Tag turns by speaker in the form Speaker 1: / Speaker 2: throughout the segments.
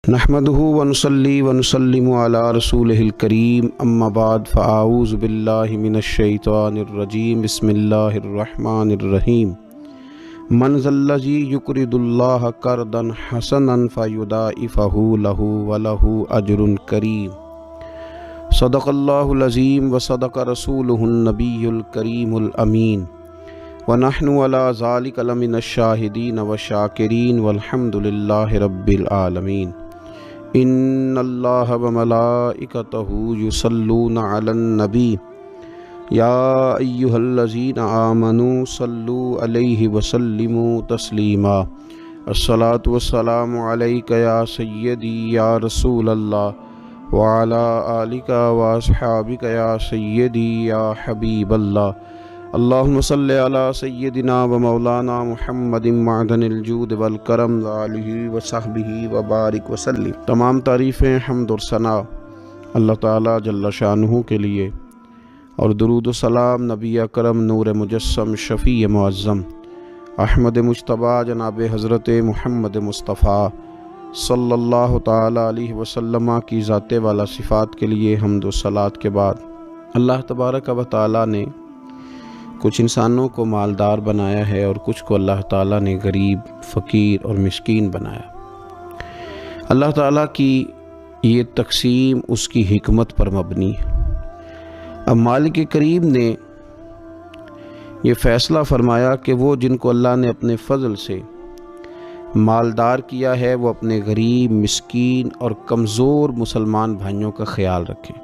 Speaker 1: نحمدہ ونصلی ونسلم علی رسولہ الکریم اما بعد فاعوذ باللہ من الشیطان الرجیم بسم اللہ الرحمن الرحیم من ذا الذی یقرض اللہ قرضا حسنا فیضاعفہ لہ ولہ اجر کریم صدق اللہ العظیم وصدق رسولہ النبی الکریم الامین ونحن علی ذلک لمن الشاہدین والشاکرین والحمد للہ رب العالمین ان اللہ وملائکتہ یصلون علی النبی یا ایہا الذین آمنوا صلوا علیہ وسلموا تسلیما الصلاۃ والسلام علیک یا سیدی یا رسول اللہ وعلی آلک واصحابک یا سیدی یا حبیب اللہ اللہم صلی علی سیدنا و مولانا محمد معدن الجود والکرم وآلہ وصحبہ وبارک وسلم۔ تمام تعریفیں حمد و ثنا اللہ تعالیٰ جل شانہ کے لیے، اور درود و سلام نبی اکرم نور مجسم شفیع معظم احمد مجتبیٰ جناب حضرت محمد مصطفیٰ صلی اللہ تعالیٰ علیہ وسلم کی ذات والا صفات کے لیے حمد و صلات کے بعد، اللہ تبارک و تعالیٰ نے کچھ انسانوں کو مالدار بنایا ہے اور کچھ کو اللہ تعالیٰ نے غریب، فقیر اور مسکین بنایا۔ اللہ تعالیٰ کی یہ تقسیم اس کی حکمت پر مبنی ہے۔ اب مالک کریم نے یہ فیصلہ فرمایا کہ وہ جن کو اللہ نے اپنے فضل سے مالدار کیا ہے وہ اپنے غریب، مسکین اور کمزور مسلمان بھائیوں کا خیال رکھیں۔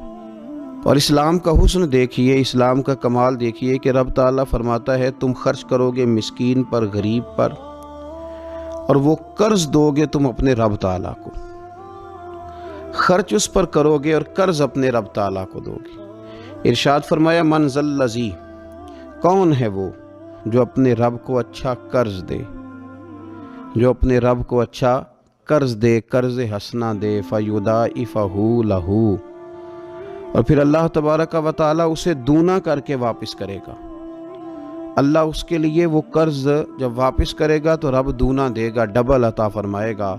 Speaker 1: اور اسلام کا حسن دیکھیے، اسلام کا کمال دیکھیے کہ رب تعالیٰ فرماتا ہے تم خرچ کرو گے مسکین پر، غریب پر، اور وہ قرض دو گے تم اپنے رب تعالیٰ کو، خرچ اس پر کرو گے اور قرض اپنے رب تعالیٰ کو دو گے۔ ارشاد فرمایا من ذا الذی، کون ہے وہ جو اپنے رب کو اچھا قرض دے، جو اپنے رب کو اچھا قرض دے، قرض حسنا دے، فیضاعفہ لہ، اور پھر اللہ تبارک و تعالیٰ اسے دونا کر کے واپس کرے گا۔ اللہ اس کے لیے وہ قرض جب واپس کرے گا تو رب دونا دے گا، ڈبل عطا فرمائے گا،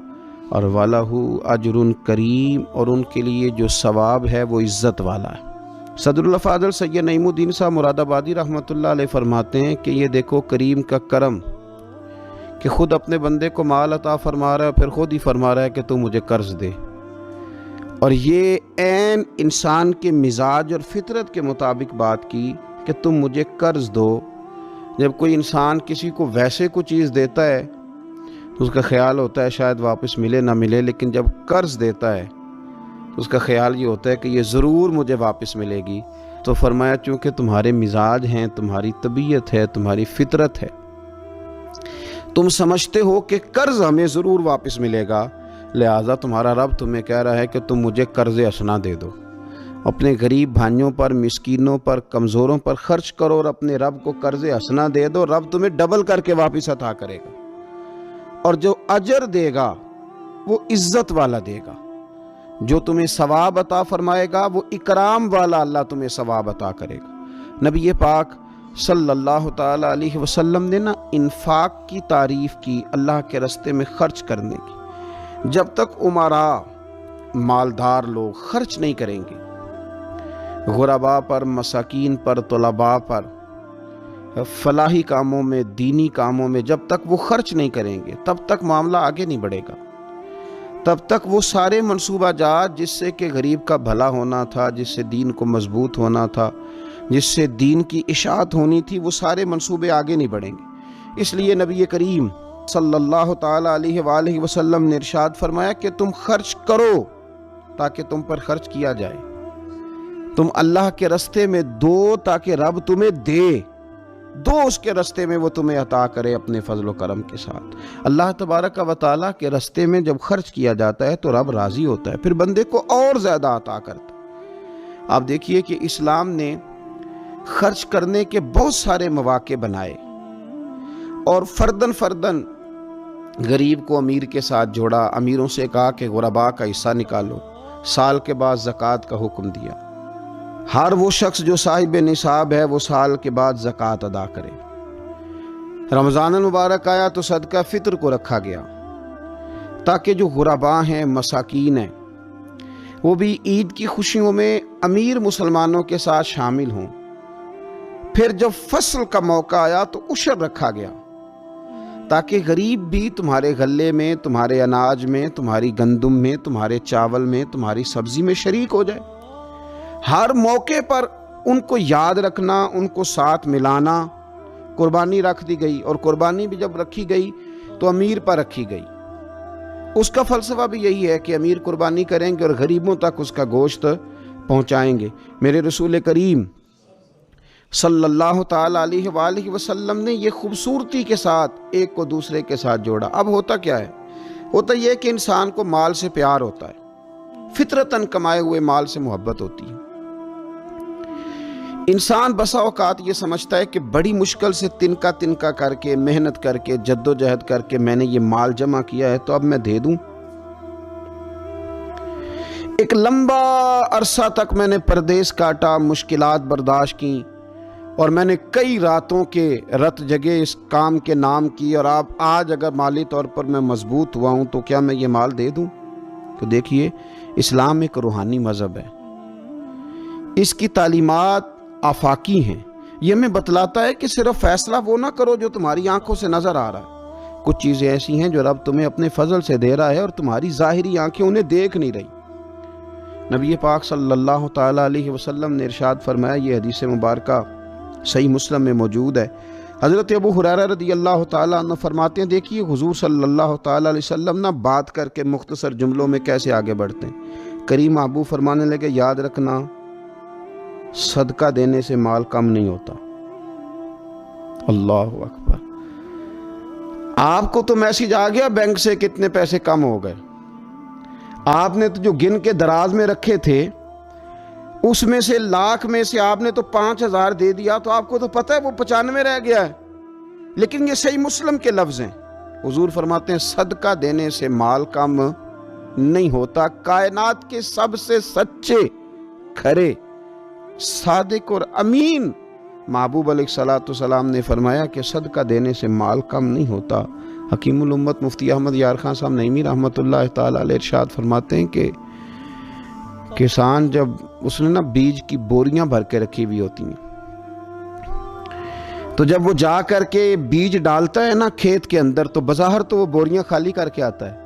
Speaker 1: اور وَلَهُ أَجْرٌ کریم، اور ان کے لیے جو ثواب ہے وہ عزت والا ہے۔ صدر الافاضل سید نعیم الدین صاحب مراد آبادی رحمۃ اللہ علیہ فرماتے ہیں کہ یہ دیکھو کریم کا کرم کہ خود اپنے بندے کو مال عطا فرما رہا ہے، پھر خود ہی فرما رہا ہے کہ تو مجھے قرض دے، اور یہ عین انسان کے مزاج اور فطرت کے مطابق بات کی کہ تم مجھے قرض دو۔ جب کوئی انسان کسی کو ویسے کوئی چیز دیتا ہے تو اس کا خیال ہوتا ہے شاید واپس ملے نہ ملے، لیکن جب قرض دیتا ہے تو اس کا خیال یہ ہوتا ہے کہ یہ ضرور مجھے واپس ملے گی۔ تو فرمایا چونکہ تمہارے مزاج ہیں، تمہاری طبیعت ہے، تمہاری فطرت ہے، تم سمجھتے ہو کہ قرض ہمیں ضرور واپس ملے گا، لہٰذا تمہارا رب تمہیں کہہ رہا ہے کہ تم مجھے قرض حسنا دے دو، اپنے غریب بھائیوں پر، مسکینوں پر، کمزوروں پر خرچ کرو اور اپنے رب کو قرض حسنا دے دو، رب تمہیں ڈبل کر کے واپس عطا کرے گا، اور جو اجر دے گا وہ عزت والا دے گا، جو تمہیں ثواب عطا فرمائے گا وہ اکرام والا اللہ تمہیں ثواب عطا کرے گا۔ نبی پاک صلی اللہ تعالیٰ علیہ وسلم نے انفاق کی تعریف کی، اللہ کے راستے میں خرچ کرنے کی۔ جب تک امراء، مالدار لوگ خرچ نہیں کریں گے غرباء پر، مساکین پر، طلباء پر، فلاحی کاموں میں، دینی کاموں میں جب تک وہ خرچ نہیں کریں گے تب تک معاملہ آگے نہیں بڑھے گا، تب تک وہ سارے منصوبہ جات جس سے کہ غریب کا بھلا ہونا تھا، جس سے دین کو مضبوط ہونا تھا، جس سے دین کی اشاعت ہونی تھی، وہ سارے منصوبے آگے نہیں بڑھیں گے۔ اس لیے نبی کریم صلی اللہ تعالیٰ علیہ وآلہ وسلم نے ارشاد فرمایا کہ تم خرچ کرو تاکہ تم پر خرچ کیا جائے، تم اللہ کے راستے میں دو تاکہ رب تمہیں دے، دو اس کے راستے میں وہ تمہیں عطا کرے اپنے فضل و کرم کے ساتھ۔ اللہ تبارک و تعالیٰ کے راستے میں جب خرچ کیا جاتا ہے تو رب راضی ہوتا ہے، پھر بندے کو اور زیادہ عطا کرتا ہے۔ آپ دیکھیے کہ اسلام نے خرچ کرنے کے بہت سارے مواقع بنائے، اور فردن فردن غریب کو امیر کے ساتھ جوڑا، امیروں سے کہا کہ غرباء کا حصہ نکالو، سال کے بعد زکوٰۃ کا حکم دیا، ہر وہ شخص جو صاحب نصاب ہے وہ سال کے بعد زکوٰۃ ادا کرے۔ رمضان المبارک آیا تو صدقہ فطر کو رکھا گیا، تاکہ جو غربا ہیں، مساکین ہیں، وہ بھی عید کی خوشیوں میں امیر مسلمانوں کے ساتھ شامل ہوں۔ پھر جب فصل کا موقع آیا تو عشر رکھا گیا تاکہ غریب بھی تمہارے غلے میں، تمہارے اناج میں، تمہاری گندم میں، تمہارے چاول میں، تمہاری سبزی میں شریک ہو جائے۔ ہر موقع پر ان کو یاد رکھنا، ان کو ساتھ ملانا۔ قربانی رکھ دی گئی، اور قربانی بھی جب رکھی گئی تو امیر پر رکھی گئی۔ اس کا فلسفہ بھی یہی ہے کہ امیر قربانی کریں گے اور غریبوں تک اس کا گوشت پہنچائیں گے۔ میرے رسول کریم صلی اللہ تعالی علیہ وآلہ وسلم نے یہ خوبصورتی کے ساتھ ایک کو دوسرے کے ساتھ جوڑا۔ اب ہوتا کیا ہے؟ ہوتا یہ کہ انسان کو مال سے پیار ہوتا ہے، فطرتاً کمائے ہوئے مال سے محبت ہوتی ہے۔ انسان بسا اوقات یہ سمجھتا ہے کہ بڑی مشکل سے تنکا تنکا کر کے، محنت کر کے، جد و جہد کر کے میں نے یہ مال جمع کیا ہے تو اب میں دے دوں۔ ایک لمبا عرصہ تک میں نے پردیس کاٹا، مشکلات برداشت کی، اور میں نے کئی راتوں کے رت جگے اس کام کے نام کی، اور آج اگر مالی طور پر میں مضبوط ہوا ہوں تو کیا میں یہ مال دے دوں؟ تو دیکھیے، اسلام ایک روحانی مذہب ہے، اس کی تعلیمات آفاقی ہیں۔ یہ ہمیں بتلاتا ہے کہ صرف فیصلہ وہ نہ کرو جو تمہاری آنکھوں سے نظر آ رہا ہے۔ کچھ چیزیں ایسی ہیں جو رب تمہیں اپنے فضل سے دے رہا ہے اور تمہاری ظاہری آنکھیں انہیں دیکھ نہیں رہی۔ نبی پاک صلی اللہ تعالی علیہ وسلم نے ارشاد فرمایا، یہ حدیث مبارکہ صحیح مسلم میں موجود ہے۔ حضرت ابو ہریرہ رضی اللہ تعالیٰ عنہ فرماتے ہیں، دیکھیے حضور صلی اللہ تعالیٰ علیہ وسلم نہ بات کر کے مختصر جملوں میں کیسے آگے بڑھتے ہیں۔ کریم محبوب فرمانے لگے، یاد رکھنا صدقہ دینے سے مال کم نہیں ہوتا۔ اللہ اکبر! آپ کو تو میسج آ گیا بینک سے کتنے پیسے کم ہو گئے، آپ نے تو جو گن کے دراز میں رکھے تھے اس میں سے لاکھ میں سے آپ نے تو 5,000 دے دیا، تو آپ کو تو پتہ ہے وہ 95 رہ گیا ہے۔ لیکن یہ صحیح مسلم کے لفظ ہیں، حضور فرماتے ہیں صدقہ دینے سے مال کم نہیں ہوتا۔ کائنات کے سب سے سچے، کھرے، صادق اور امین محبوب علیہ الصلوۃ والسلام نے فرمایا کہ صدقہ دینے سے مال کم نہیں ہوتا۔ حکیم الامت مفتی احمد یار خان صاحب نعیمی رحمۃ اللہ تعالی علیہ ارشاد فرماتے ہیں کہ کسان جب اس نے نا بیج کی بوریاں بھر کے رکھی ہوئی ہوتی ہیں، تو جب وہ جا کر کے بیج ڈالتا ہے نا کھیت کے اندر، تو بظاہر تو وہ بوریاں خالی کر کے آتا ہے،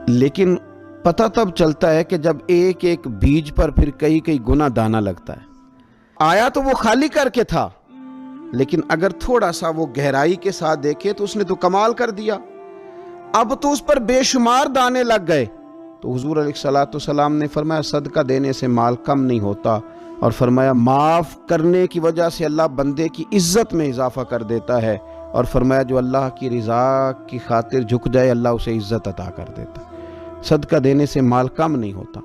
Speaker 1: لیکن پتہ تب چلتا ہے کہ جب ایک ایک بیج پر پھر کئی کئی گنا دانہ لگتا ہے۔ آیا تو وہ خالی کر کے تھا، لیکن اگر تھوڑا سا وہ گہرائی کے ساتھ دیکھے تو اس نے تو کمال کر دیا، اب تو اس پر بے شمار دانے لگ گئے۔ تو حضور علیہ الصلوۃ والسلام نے فرمایا صدقہ دینے سے مال کم نہیں ہوتا، اور فرمایا معاف کرنے کی وجہ سے اللہ بندے کی عزت میں اضافہ کر دیتا ہے، اور فرمایا جو اللہ کی رضا کی خاطر جھک جائے اللہ اسے عزت عطا کر دیتا ہے۔ صدقہ دینے سے مال کم نہیں ہوتا۔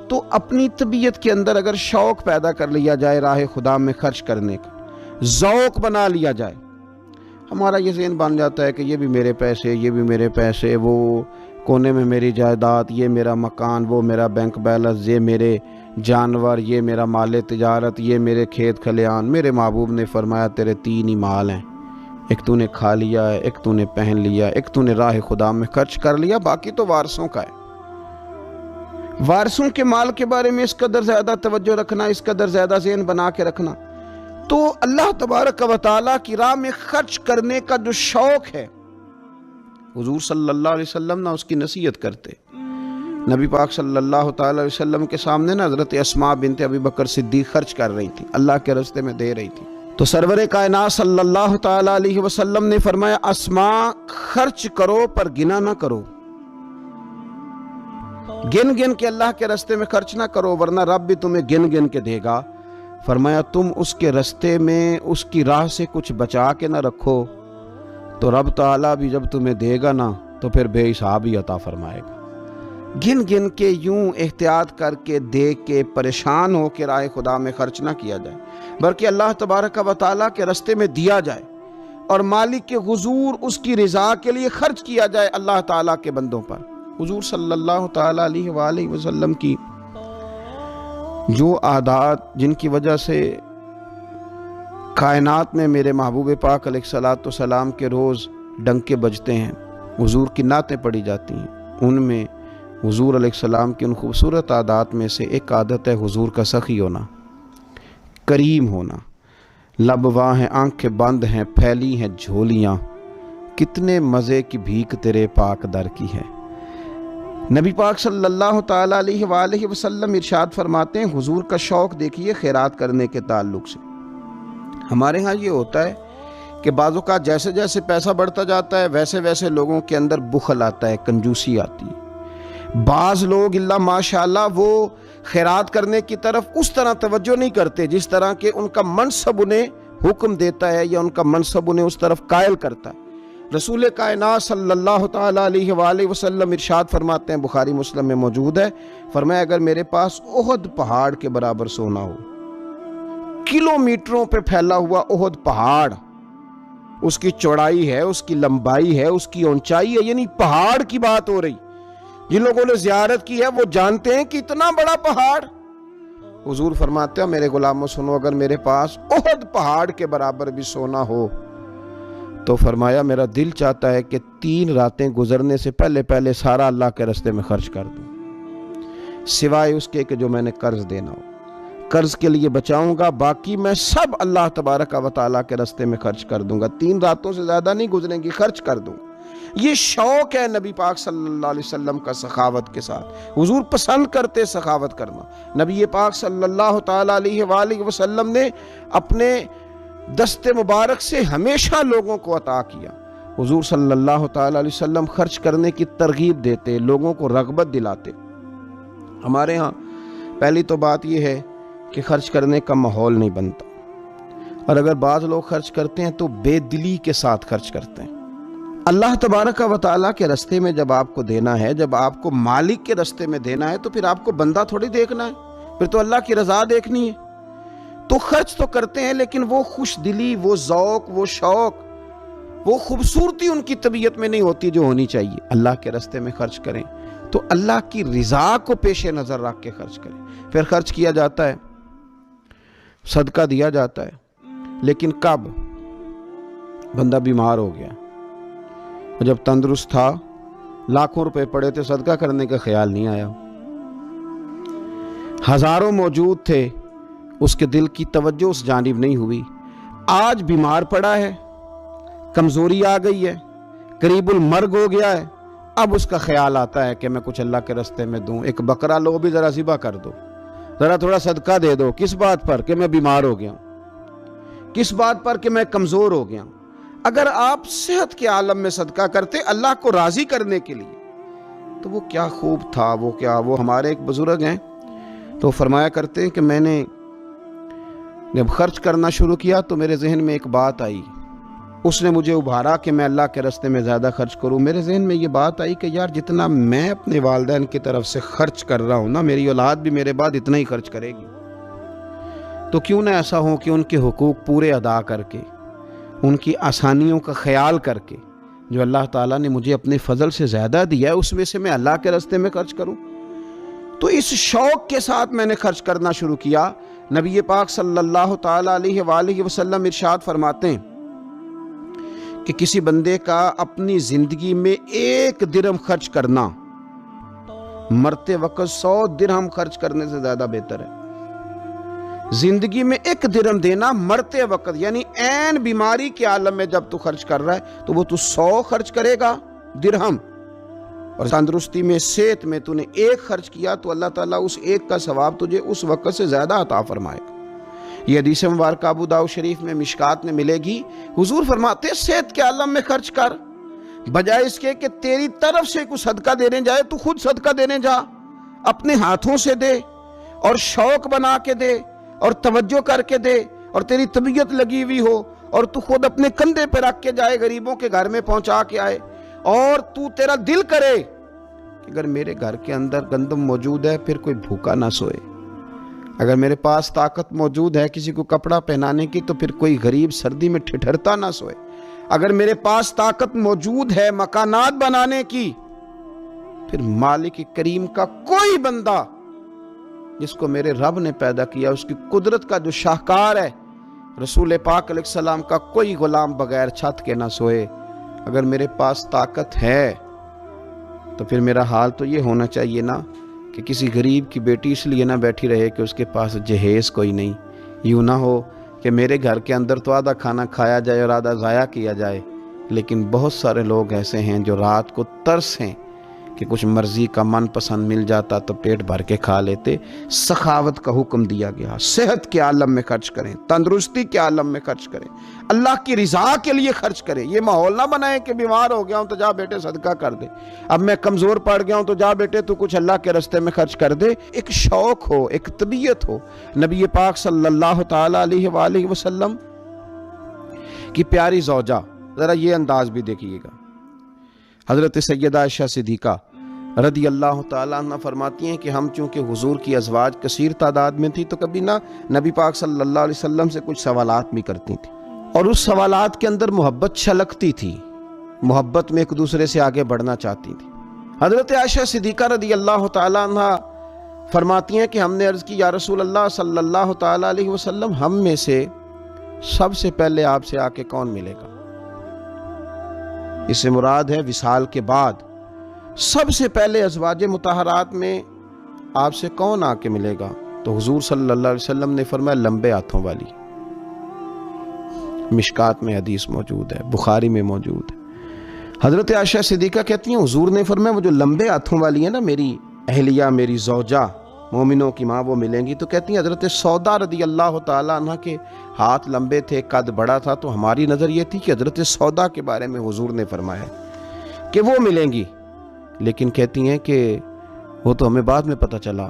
Speaker 1: تو اپنی طبیعت کے اندر اگر شوق پیدا کر لیا جائے راہ خدا میں خرچ کرنے کا، ذوق بنا لیا جائے، ہمارا یہ ذہن بن جاتا ہے کہ یہ بھی میرے پیسے، یہ بھی میرے پیسے، وہ کونے میں میری جائیداد، یہ میرا مکان، وہ میرا بینک بیلنس، یہ میرے جانور، یہ میرا مال تجارت، یہ میرے کھیت کھلیان۔ میرے محبوب نے فرمایا تیرے 3 ہی مال ہیں، ایک تو نے کھا لیا ہے، ایک تو نے پہن لیا، ایک تو نے راہ خدا میں خرچ کر لیا، باقی تو وارثوں کا ہے۔ وارثوں کے مال کے بارے میں اس قدر زیادہ توجہ رکھنا، اس قدر زیادہ ذہن بنا کے رکھنا، تو اللہ تبارک و تعالیٰ کی راہ میں خرچ کرنے کا جو شوق ہے، حضور صلی اللہ علیہ وسلم نہ اس کی نصیحت کرتے۔ نبی پاک صلی اللہ تعالی علیہ وسلم کے سامنے نا حضرت اسماء بنت ابی بکر صدیق خرچ کر رہی تھی، اللہ کے راستے میں دے رہی تھی، تو سرور کائنات صلی اللہ تعالی علیہ وسلم نے فرمایا اسماء خرچ کرو پر گنا نہ کرو، گن گن کے اللہ کے راستے میں خرچ نہ کرو، ورنہ رب بھی تمہیں گن گن کے دے گا۔ فرمایا تم اس کے راستے میں اس کی راہ سے کچھ بچا کے نہ رکھو تو رب تعالیٰ بھی جب تمہیں دے گا نا تو پھر بے حساب ہی عطا فرمائے گا۔ گن گن کے یوں احتیاط کر کے دیکھ کے پریشان ہو کے راہ خدا میں خرچ نہ کیا جائے، بلکہ اللہ تبارک و تعالیٰ کے راستے میں دیا جائے اور مالک کے حضور اس کی رضا کے لیے خرچ کیا جائے اللہ تعالیٰ کے بندوں پر۔ حضور صلی اللہ تعالیٰ علیہ وآلہ وسلم کی جو عادات جن کی وجہ سے کائنات میں میرے محبوب پاک علیہ الصلوۃ والسلام کے روز ڈنکے بجتے ہیں، حضور کی نعتیں پڑھی جاتی ہیں، ان میں حضور علیہ السلام کی ان خوبصورت عادات میں سے ایک عادت ہے حضور کا سخی ہونا، کریم ہونا۔ لب واں ہیں، آنکھیں بند ہیں، پھیلی ہیں جھولیاں، کتنے مزے کی بھیک تیرے پاک در کی ہے۔ نبی پاک صلی اللہ تعالیٰ علیہ وآلہ وسلم ارشاد فرماتے ہیں، حضور کا شوق دیکھیے خیرات کرنے کے تعلق سے۔ ہمارے ہاں یہ ہوتا ہے کہ بعض اوقات جیسے جیسے پیسہ بڑھتا جاتا ہے ویسے ویسے لوگوں کے اندر بخل آتا ہے، کنجوسی آتی ہے۔ بعض لوگ اللہ ماشاءاللہ وہ خیرات کرنے کی طرف اس طرح توجہ نہیں کرتے جس طرح کہ ان کا منصب انہیں حکم دیتا ہے یا ان کا منصب انہیں اس طرف قائل کرتا ہے۔ رسول کائنات صلی اللہ تعالیٰ علیہ وآلہ وسلم ارشاد فرماتے ہیں، بخاری مسلم میں موجود ہے، فرمایا اگر میرے پاس احد پہاڑ کے برابر سونا ہو، کلومیٹروں پہ پھیلا ہوا احد پہاڑ، اس کی چوڑائی ہے، اس کی لمبائی ہے، اس کی اونچائی ہے، یعنی پہاڑ کی بات ہو رہی، جن لوگوں نے زیارت کی ہے وہ جانتے ہیں کہ اتنا بڑا پہاڑ۔ حضور فرماتے ہیں میرے غلاموں سنو، اگر میرے پاس احد پہاڑ کے برابر بھی سونا ہو تو فرمایا میرا دل چاہتا ہے کہ 3 راتیں گزرنے سے پہلے پہلے سارا اللہ کے راستے میں خرچ کر دوں، سوائے اس کے کہ جو میں نے قرض دینا ہو، قرض کے لیے بچاؤں گا، باقی میں سب اللہ تبارک و تعالیٰ کے راستے میں خرچ کر دوں گا، 3 راتوں سے زیادہ نہیں گزریں گی، خرچ کر دوں گا۔ یہ شوق ہے نبی پاک صلی اللہ علیہ وسلم کا سخاوت کے ساتھ۔ حضور پسند کرتے سخاوت کرنا۔ نبی پاک صلی اللہ تعالیٰ علیہ وآلہ وسلم نے اپنے دست مبارک سے ہمیشہ لوگوں کو عطا کیا۔ حضور صلی اللہ تعالیٰ علیہ وسلم خرچ کرنے کی ترغیب دیتے، لوگوں کو رغبت دلاتے۔ ہمارے ہاں پہلی تو بات یہ ہے کہ خرچ کرنے کا ماحول نہیں بنتا، اور اگر بعض لوگ خرچ کرتے ہیں تو بے دلی کے ساتھ خرچ کرتے ہیں۔ اللہ تبارک و تعالیٰ کے راستے میں جب آپ کو دینا ہے، جب آپ کو مالک کے راستے میں دینا ہے، تو پھر آپ کو بندہ تھوڑی دیکھنا ہے، پھر تو اللہ کی رضا دیکھنی ہے۔ تو خرچ تو کرتے ہیں لیکن وہ خوش دلی، وہ ذوق، وہ شوق، وہ خوبصورتی ان کی طبیعت میں نہیں ہوتی جو ہونی چاہیے۔ اللہ کے راستے میں خرچ کریں تو اللہ کی رضا کو پیش نظر رکھ کے خرچ کریں۔ پھر خرچ کیا جاتا ہے، صدقہ دیا جاتا ہے، لیکن کب بندہ بیمار ہو گیا، جب تندرست تھا، لاکھوں روپے پڑے تھے، صدقہ کرنے کا خیال نہیں آیا، ہزاروں موجود تھے، اس کے دل کی توجہ اس جانب نہیں ہوئی، آج بیمار پڑا ہے، کمزوری آ گئی ہے، قریب المرگ ہو گیا ہے، اب اس کا خیال آتا ہے کہ میں کچھ اللہ کے راستے میں دوں، ایک بکرا لو بھی ذرا ذبح کر دو، ذرا تھوڑا صدقہ دے دو۔ کس بات پر؟ کہ میں بیمار ہو گیا ہوں، کس بات پر؟ کہ میں کمزور ہو گیا ہوں۔ اگر آپ صحت کے عالم میں صدقہ کرتے اللہ کو راضی کرنے کے لیے تو وہ کیا خوب تھا، وہ ہمارے ایک بزرگ ہیں تو فرمایا کرتے ہیں کہ میں نے جب خرچ کرنا شروع کیا تو میرے ذہن میں ایک بات آئی، اس نے مجھے ابھارا کہ میں اللہ کے راستے میں زیادہ خرچ کروں۔ میرے ذہن میں یہ بات آئی کہ یار جتنا میں اپنے والدین کی طرف سے خرچ کر رہا ہوں نا، میری اولاد بھی میرے بعد اتنا ہی خرچ کرے گی، تو کیوں نہ ایسا ہو کہ ان کے حقوق پورے ادا کر کے، ان کی آسانیوں کا خیال کر کے، جو اللہ تعالیٰ نے مجھے اپنے فضل سے زیادہ دیا ہے اس میں سے میں اللہ کے راستے میں خرچ کروں۔ تو اس شوق کے ساتھ میں نے خرچ کرنا شروع کیا۔ نبی پاک صلی اللہ تعالیٰ علیہ وآلہ وسلم ارشاد فرماتے ہیں کہ کسی بندے کا اپنی زندگی میں 1 درہم خرچ کرنا مرتے وقت 100 درہم خرچ کرنے سے زیادہ بہتر ہے۔ زندگی میں 1 درہم دینا مرتے وقت، یعنی عین بیماری کے عالم میں جب تو خرچ کر رہا ہے تو وہ تو 100 خرچ کرے گا درہم، اور تندرستی میں، صحت میں تو نے 1 خرچ کیا تو اللہ تعالیٰ اس 1 کا ثواب تجھے اس وقت سے زیادہ عطا فرمائے گا۔ یہ حدیث مبارکہ ابو داؤد شریف میں مشکات میں ملے گی۔ حضور فرماتے ہیں صحت کے عالم میں خرچ کر، بجائے اس کے کہ تیری طرف سے کوئی صدقہ دینے جائے تو خود صدقہ دینے جا، اپنے ہاتھوں سے دے اور شوق بنا کے دے اور توجہ کر کے دے، اور تیری طبیعت لگی ہوئی ہو اور تو خود اپنے کندھے پہ رکھ کے جائے، غریبوں کے گھر میں پہنچا کے آئے، اور تو تیرا دل کرے کہ اگر میرے گھر کے اندر گندم موجود ہے پھر کوئی بھوکا نہ سوئے، اگر میرے پاس طاقت موجود ہے کسی کو کپڑا پہنانے کی تو پھر کوئی غریب سردی میں ٹھٹھرتا نہ سوئے، اگر میرے پاس طاقت موجود ہے مکانات بنانے کی، پھر مالک کریم کا کوئی بندہ جس کو میرے رب نے پیدا کیا، اس کی قدرت کا جو شاہکار ہے رسول پاک علیہ السلام کا، کوئی غلام بغیر چھت کے نہ سوئے۔ اگر میرے پاس طاقت ہے تو پھر میرا حال تو یہ ہونا چاہیے نا کہ کسی غریب کی بیٹی اس لیے نہ بیٹھی رہے کہ اس کے پاس جہیز کوئی نہیں، یوں نہ ہو کہ میرے گھر کے اندر تو آدھا کھانا کھایا جائے اور آدھا ضائع کیا جائے، لیکن بہت سارے لوگ ایسے ہیں جو رات کو ترس ہیں کہ کچھ مرضی کا من پسند مل جاتا تو پیٹ بھر کے کھا لیتے۔ سخاوت کا حکم دیا گیا، صحت کے عالم میں خرچ کریں، تندرستی کے عالم میں خرچ کریں، اللہ کی رضا کے لیے خرچ کریں۔ یہ ماحول نہ بنائیں کہ بیمار ہو گیا ہوں تو جا بیٹے صدقہ کر دے، اب میں کمزور پڑ گیا ہوں تو جا بیٹے تو کچھ اللہ کے راستے میں خرچ کر دے۔ ایک شوق ہو، ایک طبیعت ہو۔ نبی پاک صلی اللہ تعالی علیہ وآلہ وسلم کی پیاری زوجہ، ذرا یہ انداز بھی دیکھیے گا، حضرت سیدہ عائشہ صدیقہ رضی اللہ تعالیٰ عنہ فرماتی ہیں کہ ہم چونکہ حضور کی ازواج کثیر تعداد میں تھی تو کبھی نہ نبی پاک صلی اللہ علیہ وسلم سے کچھ سوالات بھی کرتی تھی، اور اس سوالات کے اندر محبت چھلکتی تھی، محبت میں ایک دوسرے سے آگے بڑھنا چاہتی تھی۔ حضرت عائشہ صدیقہ رضی اللہ تعالیٰ عنہ فرماتی ہیں کہ ہم نے عرض کی یا رسول اللہ صلی اللہ تعالیٰ علیہ وسلم، ہم میں سے سب سے پہلے آپ سے آ کے کون ملے گا؟ اس سے مراد ہے وصال کے بعد سب سے پہلے ازواج مطہرات میں آپ سے کون آ کے ملے گا؟ تو حضور صلی اللہ علیہ وسلم نے فرمایا لمبے ہاتھوں والی۔ مشکات میں حدیث موجود ہے، بخاری میں موجود ہے۔ حضرت عائشہ صدیقہ کہتی ہیں حضور نے فرمایا وہ جو لمبے ہاتھوں والی ہے نا، میری اہلیہ، میری زوجہ، مومنوں کی ماں، وہ ملیں گی۔ تو کہتی ہیں حضرت سودا رضی اللہ تعالیٰ عنہ کے ہاتھ لمبے تھے، قد بڑا تھا، تو ہماری نظر یہ تھی کہ حضرت سودا کے بارے میں حضور نے فرمایا کہ وہ ملیں گی، لیکن کہتی ہیں کہ وہ تو ہمیں بعد میں پتہ چلا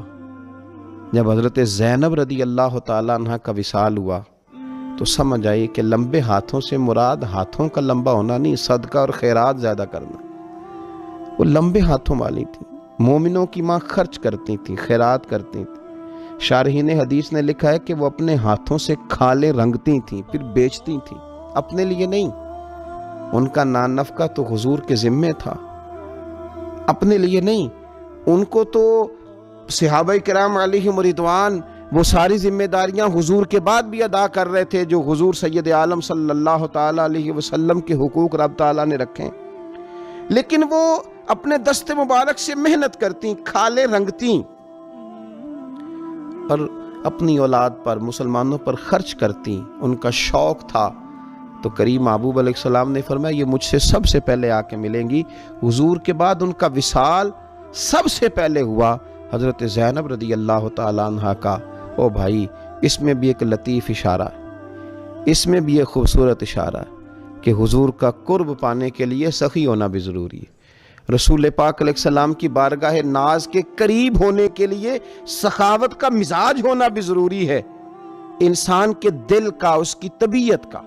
Speaker 1: جب حضرت زینب رضی اللہ تعالیٰ عنہ کا وصال ہوا تو سمجھ آئی کہ لمبے ہاتھوں سے مراد ہاتھوں کا لمبا ہونا نہیں، صدقہ اور خیرات زیادہ کرنا۔ وہ لمبے ہاتھوں والی تھی، مومنوں کی ماں، خرچ کرتی تھی، خیرات کرتی تھی۔ شارحین حدیث نے لکھا ہے کہ وہ اپنے ہاتھوں سے کھالیں رنگتی تھیں پھر بیچتی تھیں، اپنے لیے نہیں۔ ان کا نان نفقہ تو حضور کے ذمے تھا، اپنے لیے نہیں۔ ان کو تو صحابہ کرام علیہم رضوان وہ ساری ذمہ داریاں حضور کے بعد بھی ادا کر رہے تھے جو حضور سید عالم صلی اللہ تعالی علیہ وسلم کے حقوق رب تعالیٰ نے رکھے، لیکن وہ اپنے دست مبارک سے محنت کرتی، کھالیں رنگتی اور اپنی اولاد پر، مسلمانوں پر خرچ کرتی۔ ان کا شوق تھا۔ تو کریم محبوب علیہ السلام نے فرمایا یہ مجھ سے سب سے پہلے آ کے ملیں گی۔ حضور کے بعد ان کا وصال سب سے پہلے ہوا حضرت زینب رضی اللہ تعالیٰ عنہ کا۔ او بھائی، اس میں بھی ایک لطیف اشارہ ہے، اس میں بھی ایک خوبصورت اشارہ ہے کہ حضور کا قرب پانے کے لیے سخی ہونا بھی ضروری ہے۔ رسول پاک علیہ السلام کی بارگاہ ناز کے قریب ہونے کے لیے سخاوت کا مزاج ہونا بھی ضروری ہے۔ انسان کے دل کا، اس کی طبیعت کا،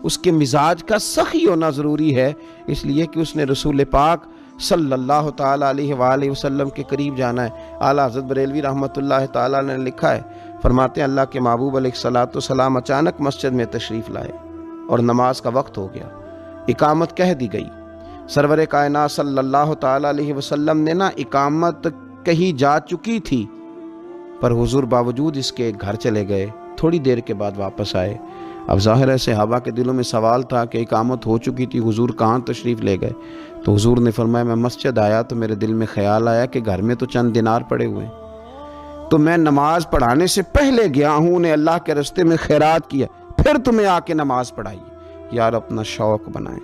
Speaker 1: اس کے مزاج کا سخی ہونا ضروری ہے، اس لیے کہ اس نے رسول پاک صلی اللہ تعالیٰ علیہ وآلہ وسلم کے قریب جانا ہے۔ اعلیٰ حضرت بریلوی رحمۃ اللہ تعالیٰ نے لکھا ہے، فرماتے ہیں اللہ کے محبوب علیہ الصلاۃ والسلام اچانک مسجد میں تشریف لائے اور نماز کا وقت ہو گیا، اقامت کہہ دی گئی۔ سرور کائنات صلی اللہ تعالیٰ علیہ وسلم نے اقامت کہی جا چکی تھی، پر حضور باوجود اس کے گھر چلے گئے، تھوڑی دیر کے بعد واپس آئے۔ اب ظاہر ہے صحابہ کے دلوں میں سوال تھا کہ اقامت ہو چکی تھی، حضور کہاں تشریف لے گئے؟ تو حضور نے فرمایا میں مسجد آیا تو میرے دل میں خیال آیا کہ گھر میں تو چند دینار پڑے ہوئے ہیں، تو میں نماز پڑھانے سے پہلے گیا ہوں، انہیں اللہ کے راستے میں خیرات کیا، پھر تمہیں آ کے نماز پڑھائی۔ یار اپنا شوق بنائیں۔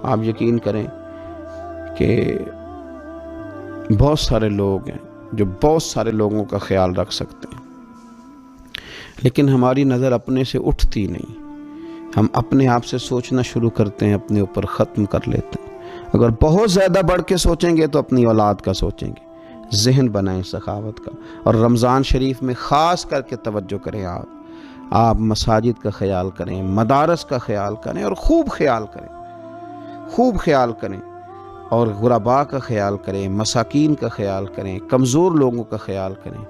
Speaker 1: آپ یقین کریں کہ بہت سارے لوگ ہیں جو بہت سارے لوگوں کا خیال رکھ سکتے ہیں، لیکن ہماری نظر اپنے سے اٹھتی نہیں۔ ہم اپنے آپ سے سوچنا شروع کرتے ہیں، اپنے اوپر ختم کر لیتے ہیں۔ اگر بہت زیادہ بڑھ کے سوچیں گے تو اپنی اولاد کا سوچیں گے۔ ذہن بنائیں سخاوت کا، اور رمضان شریف میں خاص کر کے توجہ کریں۔ آپ مساجد کا خیال کریں، مدارس کا خیال کریں، اور خوب خیال کریں، خوب خیال کریں، اور غرباء کا خیال کریں، مساکین کا خیال کریں، کمزور لوگوں کا خیال کریں۔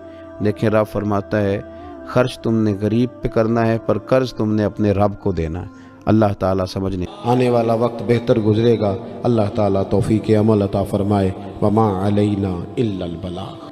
Speaker 1: دیکھیں رب فرماتا ہے خرچ تم نے غریب پہ کرنا ہے، پر قرض تم نے اپنے رب کو دینا ہے۔ اللہ تعالیٰ سمجھنے آنے والا وقت بہتر گزرے گا۔ اللہ تعالیٰ توفیق عمل عطا فرمائے۔ وما علینا الا البلاغ۔